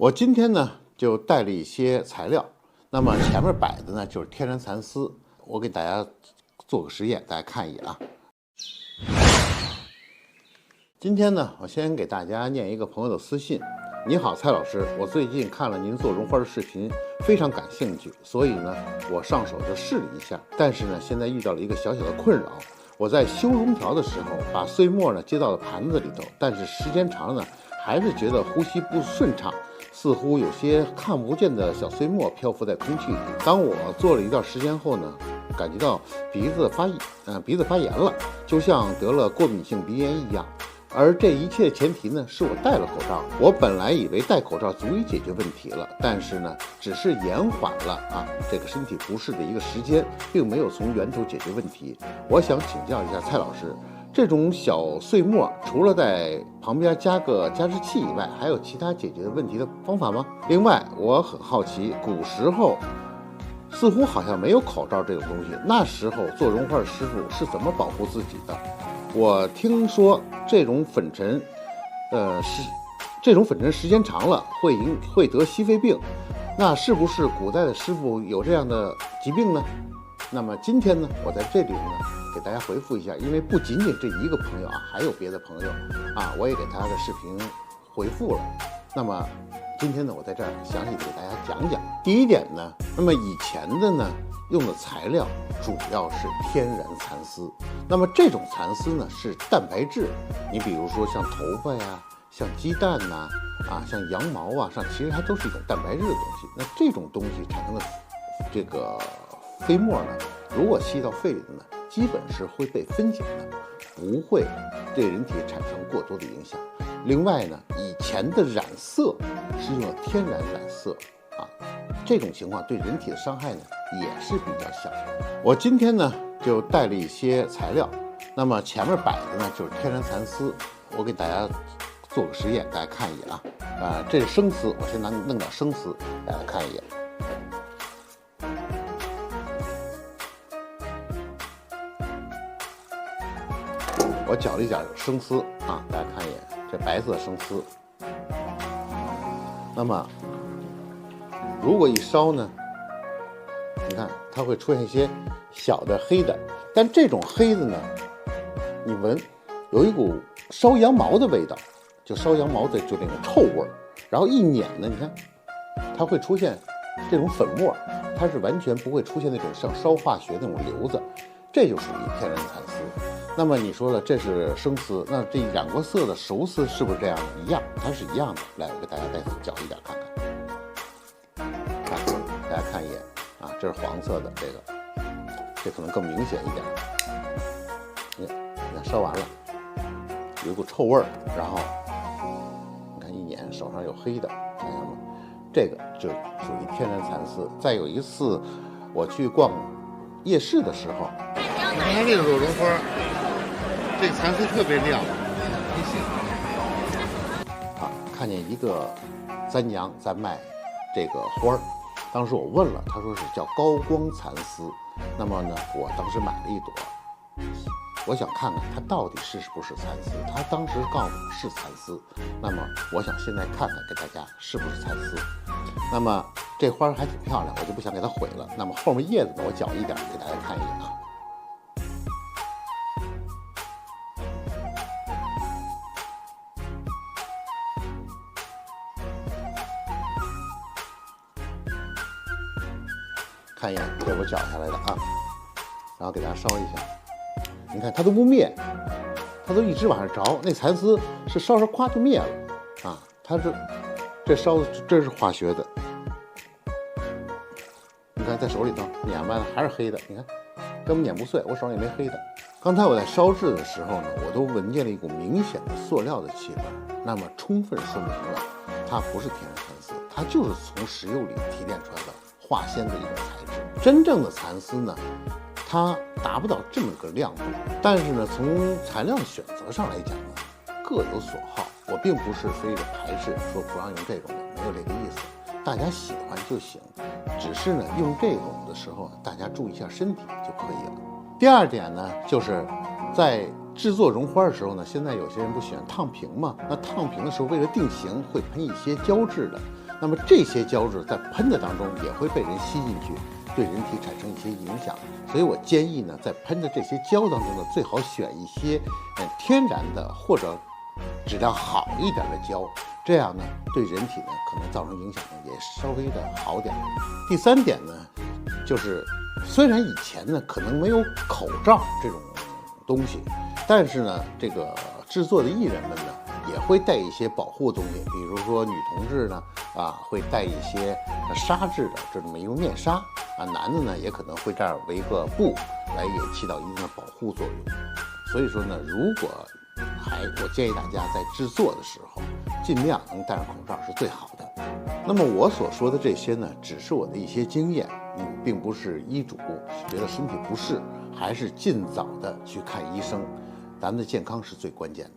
我今天呢就带了一些材料，那么前面摆的呢就是天然蚕丝，我给大家做个实验，大家看一眼啊。今天呢，我先给大家念一个朋友的私信。你好，蔡老师，我最近看了您做绒花的视频，非常感兴趣，所以呢，我上手就试了一下。但是呢，现在遇到了一个小小的困扰，我在修绒条的时候，把碎末呢接到了盘子里头，但是时间长了呢，还是觉得呼吸不顺畅，似乎有些看不见的小碎末漂浮在空气里。当我做了一段时间后呢，感觉到鼻子发炎了，就像得了过敏性鼻炎一样。而这一切前提呢，是我戴了口罩。我本来以为戴口罩足以解决问题了，但是呢，只是延缓了这个身体不适的一个时间，并没有从源头解决问题。我想请教一下蔡老师，这种小碎末除了在旁边加个加湿器以外，还有其他解决问题的方法吗？另外，我很好奇，古时候似乎好像没有口罩这种东西，那时候做绒花的师傅是怎么保护自己的？我听说这种粉尘，时间长了会得矽肺病，那是不是古代的师傅有这样的疾病呢？那么今天呢，我在这里呢给大家回复一下，因为不仅仅这一个朋友还有别的朋友我也给他的视频回复了。那么今天呢，我在这儿详细的给大家讲讲。第一点呢，那么以前的呢用的材料主要是天然蚕丝，那么这种蚕丝呢是蛋白质，你比如说像头发呀、像鸡蛋呐、像羊毛其实它都是一种蛋白质的东西。那这种东西产生的这个飞沫呢，如果吸到肺里的呢，基本是会被分解的，不会对人体产生过多的影响。另外呢，以前的染色是用了天然染色这种情况对人体的伤害呢也是比较小的。我今天呢就带了一些材料，那么前面摆的呢就是天然蚕丝，我给大家做个实验，大家看一眼这是生丝，我先弄点生丝，大家看一眼。我搅了一点生丝大家看一眼，这白色生丝。那么如果一烧呢，你看它会出现一些小的黑的，但这种黑的呢，你闻有一股烧羊毛的味道，就烧羊毛的就那种臭味儿。然后一碾呢，你看它会出现这种粉末，它是完全不会出现那种像烧化学那种瘤子，这就属于天然蚕丝。那么你说了这是生丝，那这染过色的熟丝是不是这样的？一样，它是一样的。来，我给大家再搅一点看看。大家看一眼这是黄色的，这可能更明显一点。你看烧完了，有一股臭味儿，然后你看一捻手上有黑的，看见吗？这个就属于天然蚕丝。再有一次我去逛夜市的时候，你看它这个绒花，这个蚕丝特别亮，看见一个簪娘在卖这个花儿，当时我问了，他说是叫高光蚕丝。那么呢，我当时买了一朵，我想看看它到底是不是蚕丝。他当时告诉我是蚕丝，那么我想现在看看给大家是不是蚕丝。那么这花还挺漂亮，我就不想给它毁了。那么后面叶子呢，我搅一点给大家看一眼看一眼，这我搅下来的然后给大家烧一下，你看它都不灭，它都一直往上着。那蚕丝是烧烧咵就灭了它这烧的真是化学的。你看在手里头碾完了还是黑的，你看根本碾不碎，我手上也没黑的。刚才我在烧制的时候呢，我都闻见了一股明显的塑料的气味，那么充分说明了它不是天然蚕丝，它就是从石油里提炼出来的化纤的一种材质。真正的蚕丝呢，它达不到这么个亮度，但是呢，从材料的选择上来讲呢，各有所好。我并不是非得排斥说不让用这种的，没有这个意思，大家喜欢就行。只是呢，用这种的时候，大家注意一下身体就可以了。第二点呢，就是在制作绒花的时候呢，现在有些人不喜欢烫平嘛，那烫平的时候为了定型会喷一些胶质的。那么这些胶质在喷的当中也会被人吸进去，对人体产生一些影响。所以我建议呢，在喷的这些胶当中呢，最好选一些天然的或者质量好一点的胶，这样呢对人体呢可能造成影响呢也稍微的好点。第3点呢，就是虽然以前呢可能没有口罩这种东西，但是呢这个制作的艺人们呢也会带一些保护东西，比如说女同志呢会带一些纱质的这么一个面纱男的呢也可能会这儿围个布来也起到一定的保护作用。所以说呢，如果我建议大家在制作的时候尽量能戴上口罩是最好的。那么我所说的这些呢，只是我的一些经验，并不是医嘱，觉得身体不适还是尽早的去看医生，咱们的健康是最关键的。